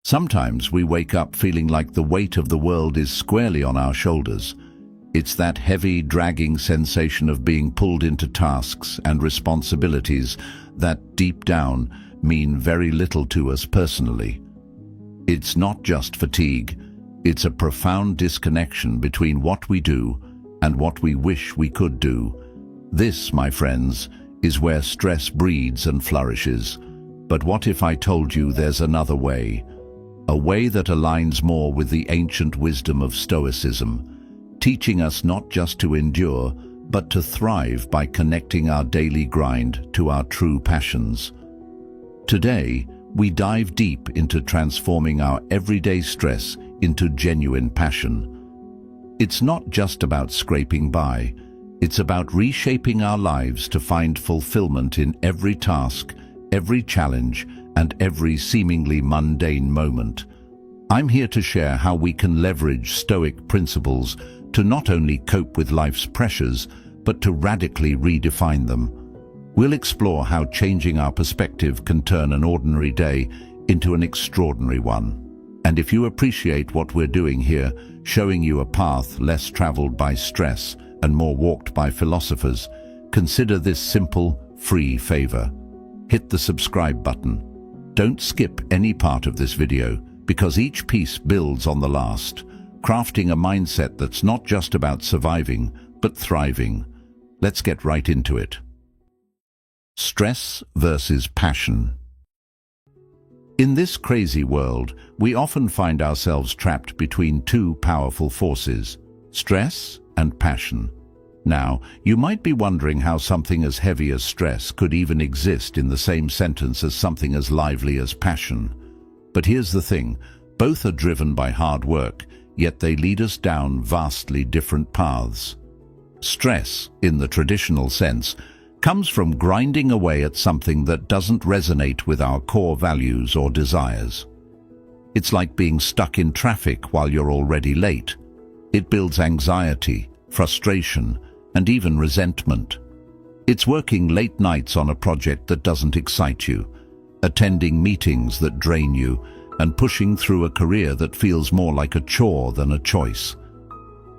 Sometimes we wake up feeling like the weight of the world is squarely on our shoulders. It's that heavy, dragging sensation of being pulled into tasks and responsibilities that, deep down, mean very little to us personally. It's not just fatigue, it's a profound disconnection between what we do and what we wish we could do. This, my friends, is where stress breeds and flourishes. But what if I told you there's another way? A way that aligns more with the ancient wisdom of Stoicism, teaching us not just to endure, but to thrive by connecting our daily grind to our true passions. Today, we dive deep into transforming our everyday stress into genuine passion. It's not just about scraping by, it's about reshaping our lives to find fulfillment in every task, every challenge, and every seemingly mundane moment. I'm here to share how we can leverage Stoic principles to not only cope with life's pressures, but to radically redefine them. We'll explore how changing our perspective can turn an ordinary day into an extraordinary one. And if you appreciate what we're doing here, showing you a path less traveled by stress and more walked by philosophers, consider this simple, free favor. Hit the subscribe button. Don't skip any part of this video, because each piece builds on the last, crafting a mindset that's not just about surviving, but thriving. Let's get right into it. Stress versus passion. In this crazy world, we often find ourselves trapped between two powerful forces, stress and passion. Now, you might be wondering how something as heavy as stress could even exist in the same sentence as something as lively as passion. But here's the thing, both are driven by hard work, yet they lead us down vastly different paths. Stress, in the traditional sense, comes from grinding away at something that doesn't resonate with our core values or desires. It's like being stuck in traffic while you're already late. It builds anxiety, frustration, and even resentment. It's working late nights on a project that doesn't excite you, attending meetings that drain you, and pushing through a career that feels more like a chore than a choice.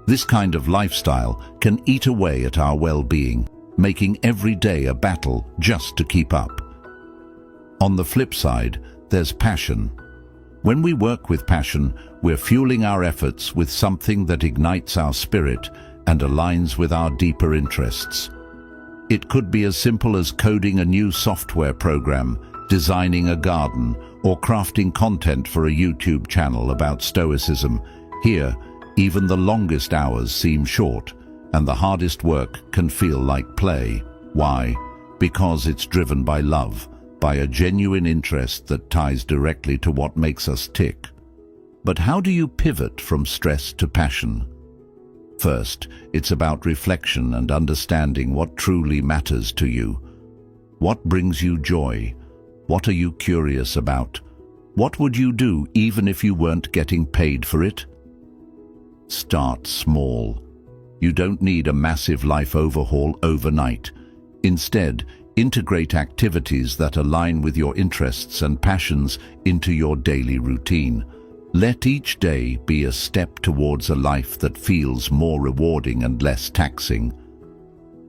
This kind of lifestyle can eat away at our well-being, making every day a battle just to keep up. On the flip side, there's passion. When we work with passion, we're fueling our efforts with something that ignites our spirit and aligns with our deeper interests. It could be as simple as coding a new software program, designing a garden, or crafting content for a YouTube channel about Stoicism. Here, even the longest hours seem short, and the hardest work can feel like play. Why? Because it's driven by love, by a genuine interest that ties directly to what makes us tick. But how do you pivot from stress to passion? First, it's about reflection and understanding what truly matters to you. What brings you joy? What are you curious about? What would you do even if you weren't getting paid for it? Start small. You don't need a massive life overhaul overnight. Instead, integrate activities that align with your interests and passions into your daily routine. Let each day be a step towards a life that feels more rewarding and less taxing.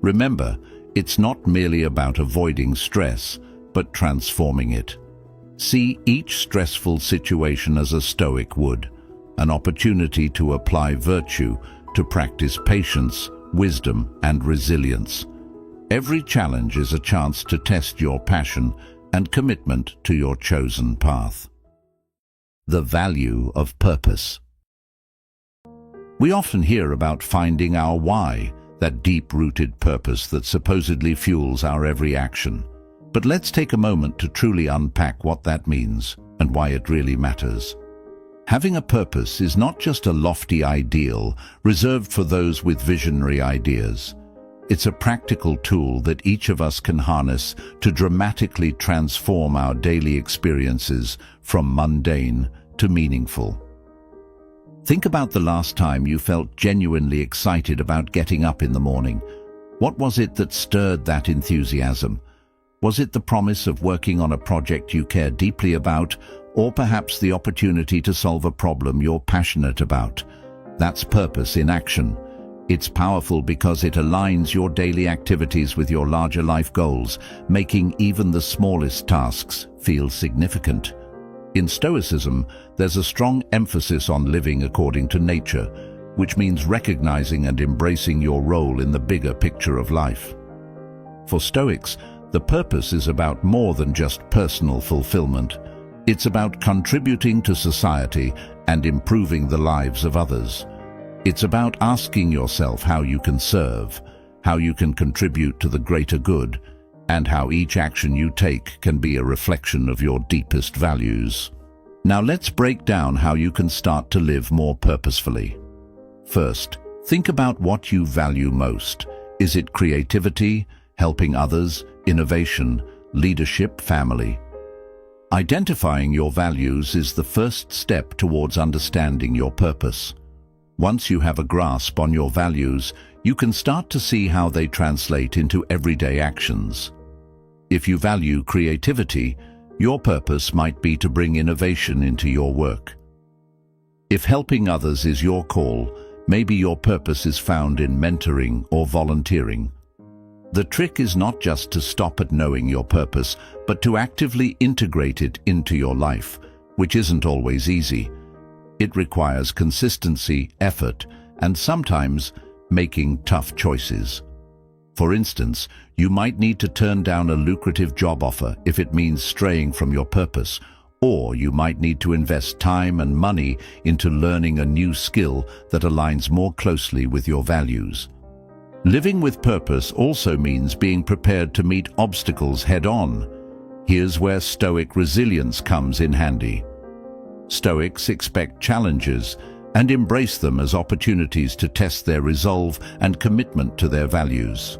Remember, it's not merely about avoiding stress, but transforming it. See each stressful situation as a Stoic would, an opportunity to apply virtue, to practice patience, wisdom, and resilience. Every challenge is a chance to test your passion and commitment to your chosen path. The value of purpose. We often hear about finding our why, that deep-rooted purpose that supposedly fuels our every action. But let's take a moment to truly unpack what that means and why it really matters. Having a purpose is not just a lofty ideal reserved for those with visionary ideas. It's a practical tool that each of us can harness to dramatically transform our daily experiences from mundane to meaningful. Think about the last time you felt genuinely excited about getting up in the morning. What was it that stirred that enthusiasm? Was it the promise of working on a project you care deeply about, or perhaps the opportunity to solve a problem you're passionate about. That's purpose in action. It's powerful because it aligns your daily activities with your larger life goals, making even the smallest tasks feel significant. In Stoicism, there's a strong emphasis on living according to nature, which means recognizing and embracing your role in the bigger picture of life. For Stoics, the purpose is about more than just personal fulfillment. It's about contributing to society and improving the lives of others. It's about asking yourself how you can serve, how you can contribute to the greater good, and how each action you take can be a reflection of your deepest values. Now let's break down how you can start to live more purposefully. First, think about what you value most. Is it creativity, helping others, innovation, leadership, family? Identifying your values is the first step towards understanding your purpose. Once you have a grasp on your values, you can start to see how they translate into everyday actions. If you value creativity, your purpose might be to bring innovation into your work. If helping others is your call, maybe your purpose is found in mentoring or volunteering. The trick is not just to stop at knowing your purpose, but to actively integrate it into your life, which isn't always easy. It requires consistency, effort, and sometimes making tough choices. For instance, you might need to turn down a lucrative job offer if it means straying from your purpose, or you might need to invest time and money into learning a new skill that aligns more closely with your values. Living with purpose also means being prepared to meet obstacles head-on. Here's where Stoic resilience comes in handy. Stoics expect challenges and embrace them as opportunities to test their resolve and commitment to their values.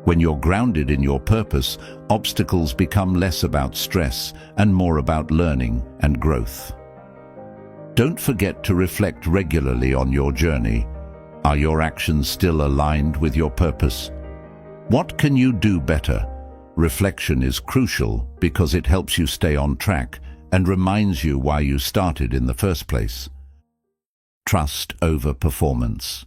When you're grounded in your purpose, obstacles become less about stress and more about learning and growth. Don't forget to reflect regularly on your journey. Are your actions still aligned with your purpose? What can you do better? Reflection is crucial because it helps you stay on track and reminds you why you started in the first place. Trust over performance.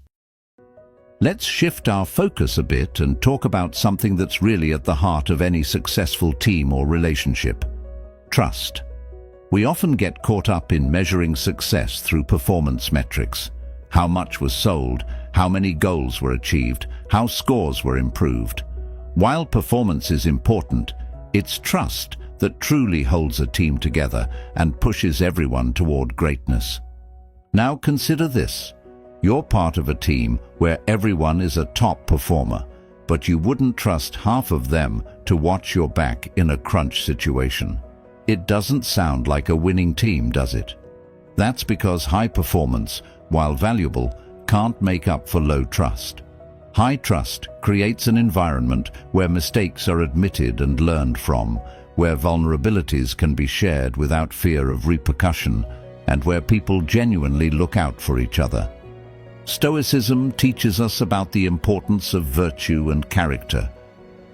Let's shift our focus a bit and talk about something that's really at the heart of any successful team or relationship: trust. We often get caught up in measuring success through performance metrics. How much was sold, how many goals were achieved, how scores were improved. While performance is important, it's trust that truly holds a team together and pushes everyone toward greatness. Now consider this. You're part of a team where everyone is a top performer, but you wouldn't trust half of them to watch your back in a crunch situation. It doesn't sound like a winning team, does it? That's because high performance, while valuable, can't make up for low trust. High trust creates an environment where mistakes are admitted and learned from, where vulnerabilities can be shared without fear of repercussion, and where people genuinely look out for each other. Stoicism teaches us about the importance of virtue and character.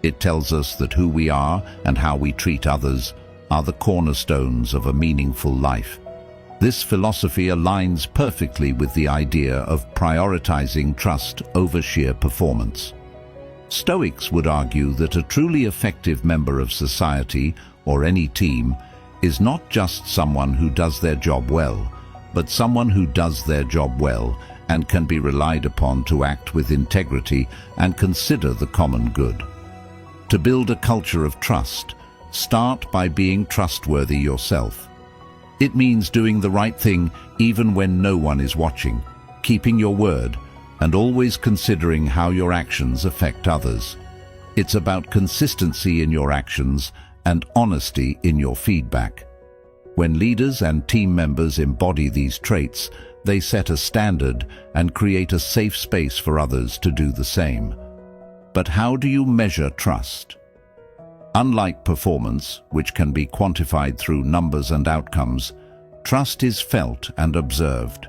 It tells us that who we are and how we treat others are the cornerstones of a meaningful life. This philosophy aligns perfectly with the idea of prioritizing trust over sheer performance. Stoics would argue that a truly effective member of society or any team is not just someone who does their job well, but someone who does their job well and can be relied upon to act with integrity and consider the common good. To build a culture of trust, start by being trustworthy yourself. It means doing the right thing even when no one is watching, keeping your word, and always considering how your actions affect others. It's about consistency in your actions and honesty in your feedback. When leaders and team members embody these traits, they set a standard and create a safe space for others to do the same. But how do you measure trust? Unlike performance, which can be quantified through numbers and outcomes, trust is felt and observed.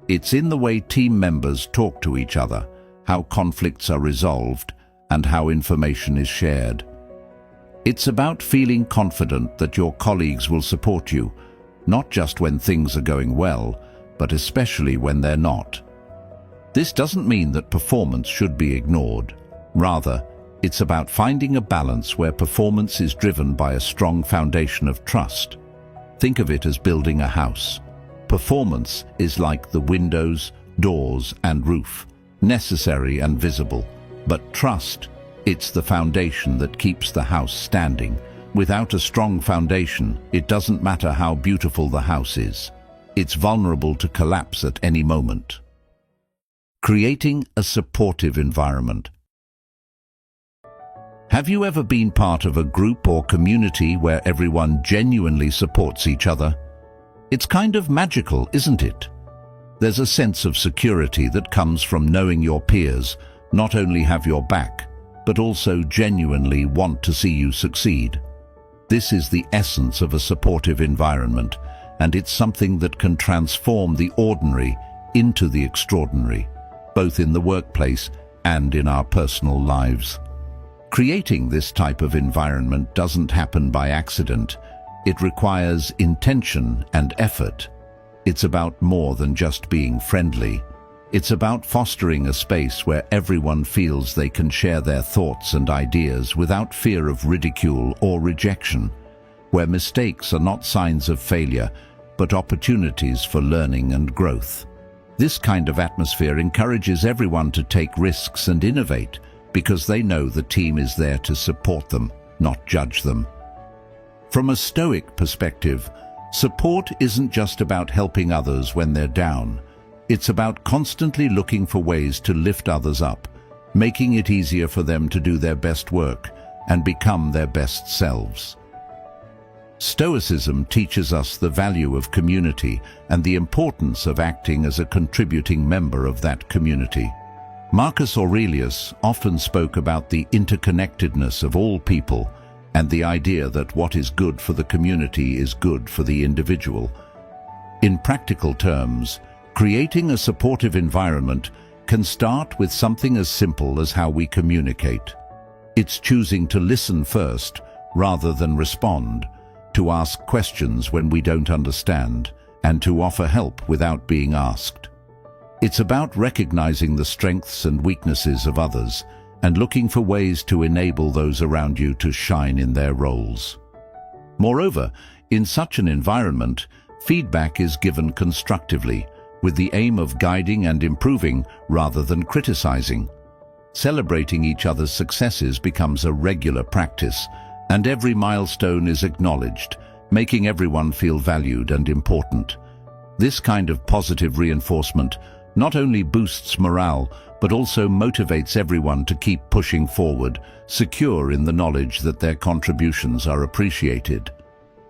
It's in the way team members talk to each other, how conflicts are resolved, and how information is shared. It's about feeling confident that your colleagues will support you, not just when things are going well, but especially when they're not. This doesn't mean that performance should be ignored. Rather, it's about finding a balance where performance is driven by a strong foundation of trust. Think of it as building a house. Performance is like the windows, doors, and roof, necessary and visible. But trust, it's the foundation that keeps the house standing. Without a strong foundation, it doesn't matter how beautiful the house is. It's vulnerable to collapse at any moment. Creating a supportive environment. Have you ever been part of a group or community where everyone genuinely supports each other? It's kind of magical, isn't it? There's a sense of security that comes from knowing your peers not only have your back, but also genuinely want to see you succeed. This is the essence of a supportive environment, and it's something that can transform the ordinary into the extraordinary, both in the workplace and in our personal lives. Creating this type of environment doesn't happen by accident. It requires intention and effort. It's about more than just being friendly. It's about fostering a space where everyone feels they can share their thoughts and ideas without fear of ridicule or rejection, where mistakes are not signs of failure, but opportunities for learning and growth. This kind of atmosphere encourages everyone to take risks and innovate, because they know the team is there to support them, not judge them. From a Stoic perspective, support isn't just about helping others when they're down. It's about constantly looking for ways to lift others up, making it easier for them to do their best work and become their best selves. Stoicism teaches us the value of community and the importance of acting as a contributing member of that community. Marcus Aurelius often spoke about the interconnectedness of all people and the idea that what is good for the community is good for the individual. In practical terms, creating a supportive environment can start with something as simple as how we communicate. It's choosing to listen first rather than respond, to ask questions when we don't understand, and to offer help without being asked. It's about recognizing the strengths and weaknesses of others and looking for ways to enable those around you to shine in their roles. Moreover, in such an environment, feedback is given constructively, with the aim of guiding and improving rather than criticizing. Celebrating each other's successes becomes a regular practice, and every milestone is acknowledged, making everyone feel valued and important. This kind of positive reinforcement not only boosts morale, but also motivates everyone to keep pushing forward, secure in the knowledge that their contributions are appreciated.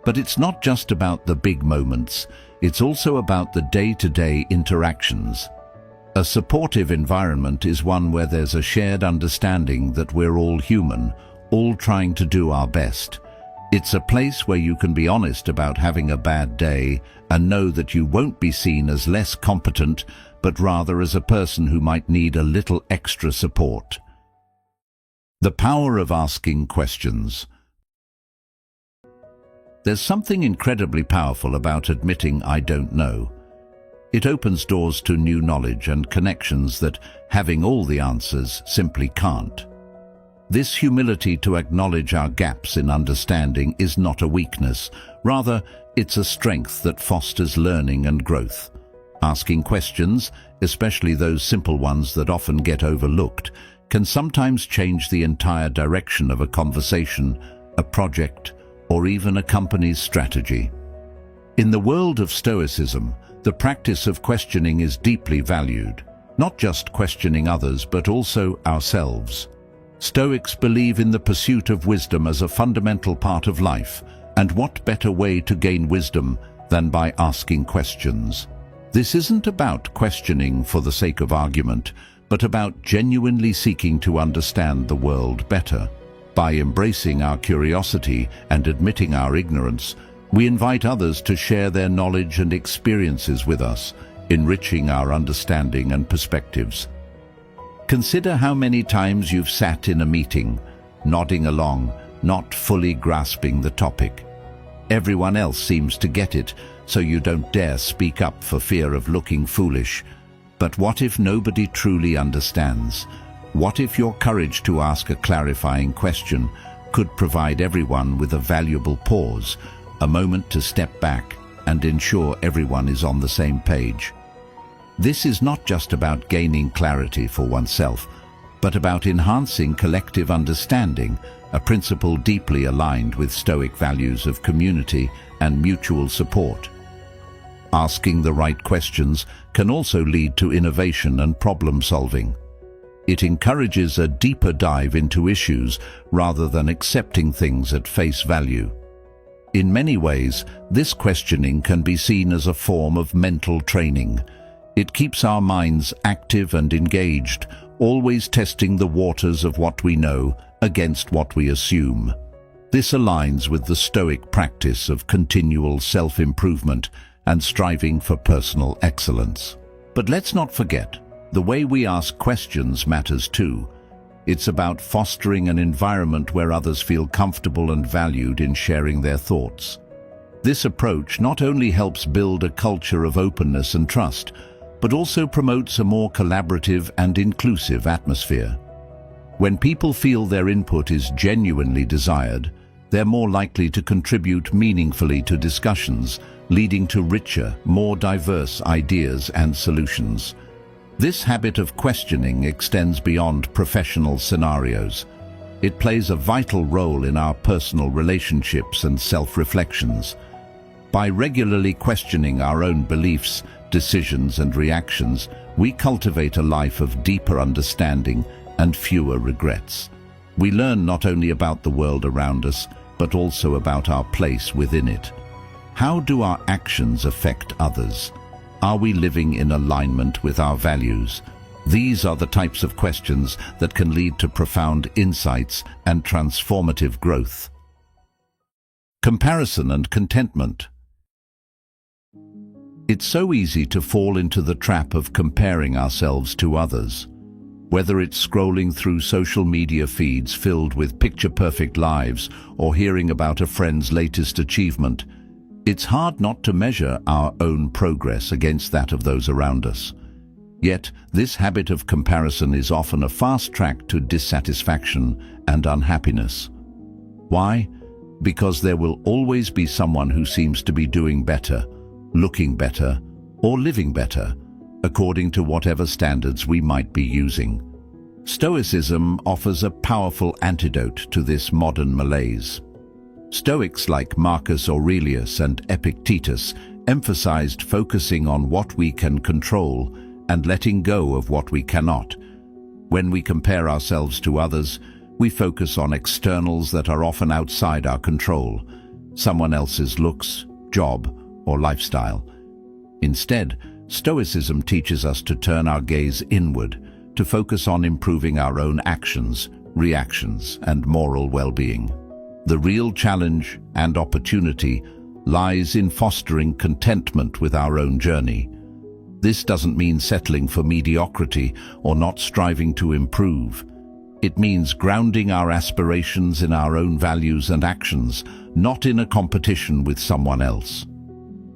But it's not just about the big moments, it's also about the day-to-day interactions. A supportive environment is one where there's a shared understanding that we're all human, all trying to do our best. It's a place where you can be honest about having a bad day and know that you won't be seen as less competent, but rather as a person who might need a little extra support. The power of asking questions. There's something incredibly powerful about admitting I don't know. It opens doors to new knowledge and connections that having all the answers simply can't. This humility to acknowledge our gaps in understanding is not a weakness. Rather, it's a strength that fosters learning and growth. Asking questions, especially those simple ones that often get overlooked, can sometimes change the entire direction of a conversation, a project, or even a company's strategy. In the world of Stoicism, the practice of questioning is deeply valued, not just questioning others but also ourselves. Stoics believe in the pursuit of wisdom as a fundamental part of life, and what better way to gain wisdom than by asking questions? This isn't about questioning for the sake of argument, but about genuinely seeking to understand the world better. By embracing our curiosity and admitting our ignorance, we invite others to share their knowledge and experiences with us, enriching our understanding and perspectives. Consider how many times you've sat in a meeting, nodding along, not fully grasping the topic. Everyone else seems to get it, so you don't dare speak up for fear of looking foolish. But what if nobody truly understands? What if your courage to ask a clarifying question could provide everyone with a valuable pause, a moment to step back and ensure everyone is on the same page? This is not just about gaining clarity for oneself, but about enhancing collective understanding, a principle deeply aligned with Stoic values of community and mutual support. Asking the right questions can also lead to innovation and problem-solving. It encourages a deeper dive into issues rather than accepting things at face value. In many ways, this questioning can be seen as a form of mental training. It keeps our minds active and engaged, always testing the waters of what we know against what we assume. This aligns with the Stoic practice of continual self-improvement and striving for personal excellence. But let's not forget, the way we ask questions matters too. It's about fostering an environment where others feel comfortable and valued in sharing their thoughts. This approach not only helps build a culture of openness and trust, but also promotes a more collaborative and inclusive atmosphere. When people feel their input is genuinely desired, they're more likely to contribute meaningfully to discussions, leading to richer, more diverse ideas and solutions. This habit of questioning extends beyond professional scenarios. It plays a vital role in our personal relationships and self-reflections. By regularly questioning our own beliefs, decisions and reactions, we cultivate a life of deeper understanding and fewer regrets. We learn not only about the world around us, but also about our place within it. How do our actions affect others? Are we living in alignment with our values? These are the types of questions that can lead to profound insights and transformative growth. Comparison and contentment. It's so easy to fall into the trap of comparing ourselves to others. Whether it's scrolling through social media feeds filled with picture-perfect lives or hearing about a friend's latest achievement, it's hard not to measure our own progress against that of those around us. Yet, this habit of comparison is often a fast track to dissatisfaction and unhappiness. Why? Because there will always be someone who seems to be doing better, looking better, or living better, according to whatever standards we might be using. Stoicism offers a powerful antidote to this modern malaise. Stoics like Marcus Aurelius and Epictetus emphasized focusing on what we can control and letting go of what we cannot. When we compare ourselves to others, we focus on externals that are often outside our control, someone else's looks, job, or lifestyle. Instead, Stoicism teaches us to turn our gaze inward, to focus on improving our own actions, reactions, and moral well-being. The real challenge and opportunity lies in fostering contentment with our own journey. This doesn't mean settling for mediocrity or not striving to improve. It means grounding our aspirations in our own values and actions, not in a competition with someone else.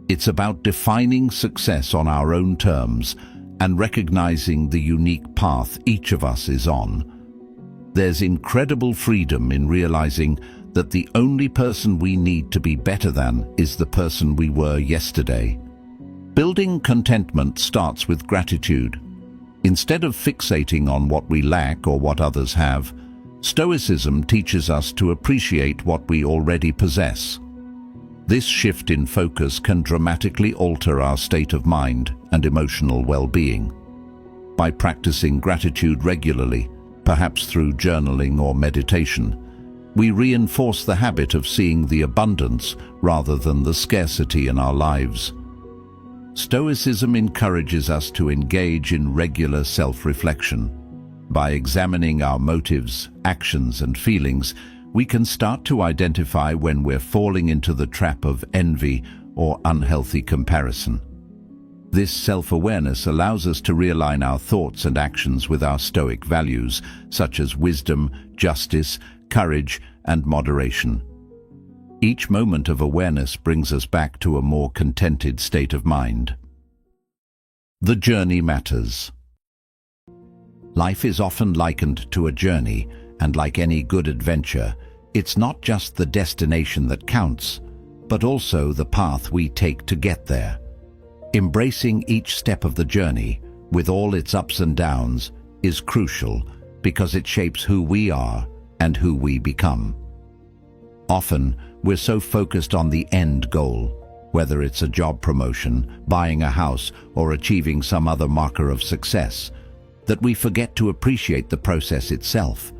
It's about defining success on our own terms and recognizing the unique path each of us is on. There's incredible freedom in realizing that the only person we need to be better than is the person we were yesterday. Building contentment starts with gratitude. Instead of fixating on what we lack or what others have, Stoicism teaches us to appreciate what we already possess. This shift in focus can dramatically alter our state of mind and emotional well-being. By practicing gratitude regularly, perhaps through journaling or meditation, we reinforce the habit of seeing the abundance rather than the scarcity in our lives. Stoicism encourages us to engage in regular self-reflection. By examining our motives, actions, and feelings, we can start to identify when we're falling into the trap of envy or unhealthy comparison. This self-awareness allows us to realign our thoughts and actions with our Stoic values, such as wisdom, justice, courage, and moderation. Each moment of awareness brings us back to a more contented state of mind. The journey matters. Life is often likened to a journey, and like any good adventure, it's not just the destination that counts, but also the path we take to get there. Embracing each step of the journey, with all its ups and downs, is crucial because it shapes who we are and who we become. Often, we're so focused on the end goal, whether it's a job promotion, buying a house, or achieving some other marker of success, that we forget to appreciate the process itself.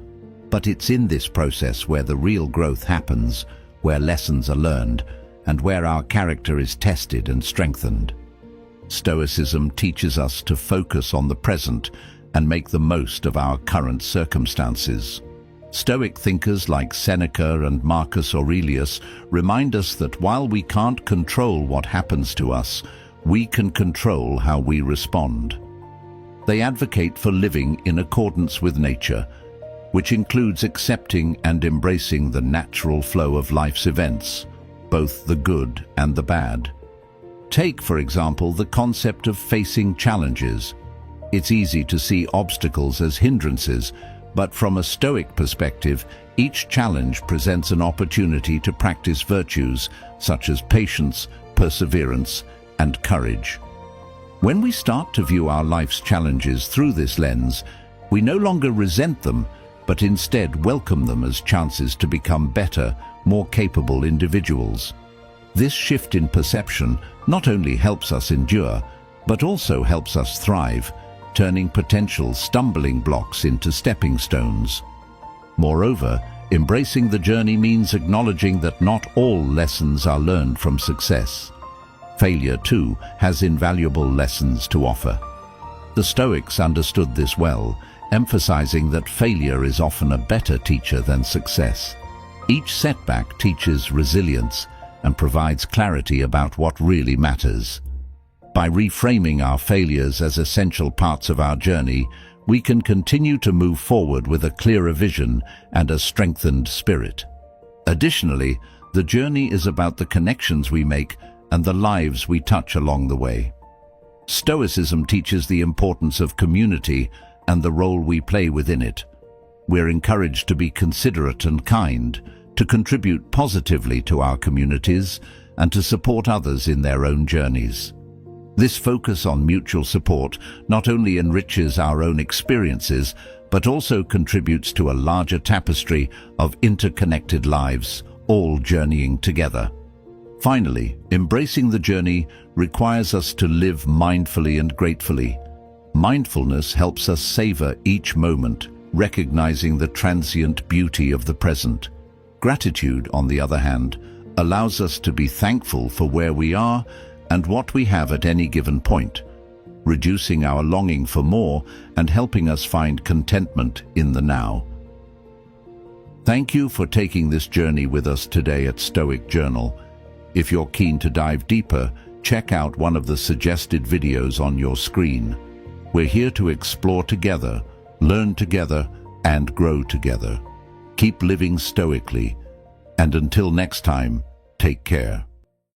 But it's in this process where the real growth happens, where lessons are learned, and where our character is tested and strengthened. Stoicism teaches us to focus on the present and make the most of our current circumstances. Stoic thinkers like Seneca and Marcus Aurelius remind us that while we can't control what happens to us, we can control how we respond. They advocate for living in accordance with nature, which includes accepting and embracing the natural flow of life's events, both the good and the bad. Take, for example, the concept of facing challenges. It's easy to see obstacles as hindrances, but from a Stoic perspective, each challenge presents an opportunity to practice virtues such as patience, perseverance, and courage. When we start to view our life's challenges through this lens, we no longer resent them, but instead welcome them as chances to become better, more capable individuals. This shift in perception not only helps us endure, but also helps us thrive, turning potential stumbling blocks into stepping stones. Moreover, embracing the journey means acknowledging that not all lessons are learned from success. Failure, too, has invaluable lessons to offer. The Stoics understood this well, emphasizing that failure is often a better teacher than success. Each setback teaches resilience and provides clarity about what really matters. By reframing our failures as essential parts of our journey, we can continue to move forward with a clearer vision and a strengthened spirit. Additionally, the journey is about the connections we make and the lives we touch along the way. Stoicism teaches the importance of community and the role we play within it. We're encouraged to be considerate and kind, to contribute positively to our communities, and to support others in their own journeys. This focus on mutual support not only enriches our own experiences, but also contributes to a larger tapestry of interconnected lives, all journeying together. Finally, embracing the journey requires us to live mindfully and gratefully. Mindfulness helps us savor each moment, recognizing the transient beauty of the present. Gratitude, on the other hand, allows us to be thankful for where we are and what we have at any given point, reducing our longing for more and helping us find contentment in the now. Thank you for taking this journey with us today at Stoic Journal. If you're keen to dive deeper, check out one of the suggested videos on your screen. We're here to explore together, learn together, and grow together. Keep living stoically, and until next time, take care.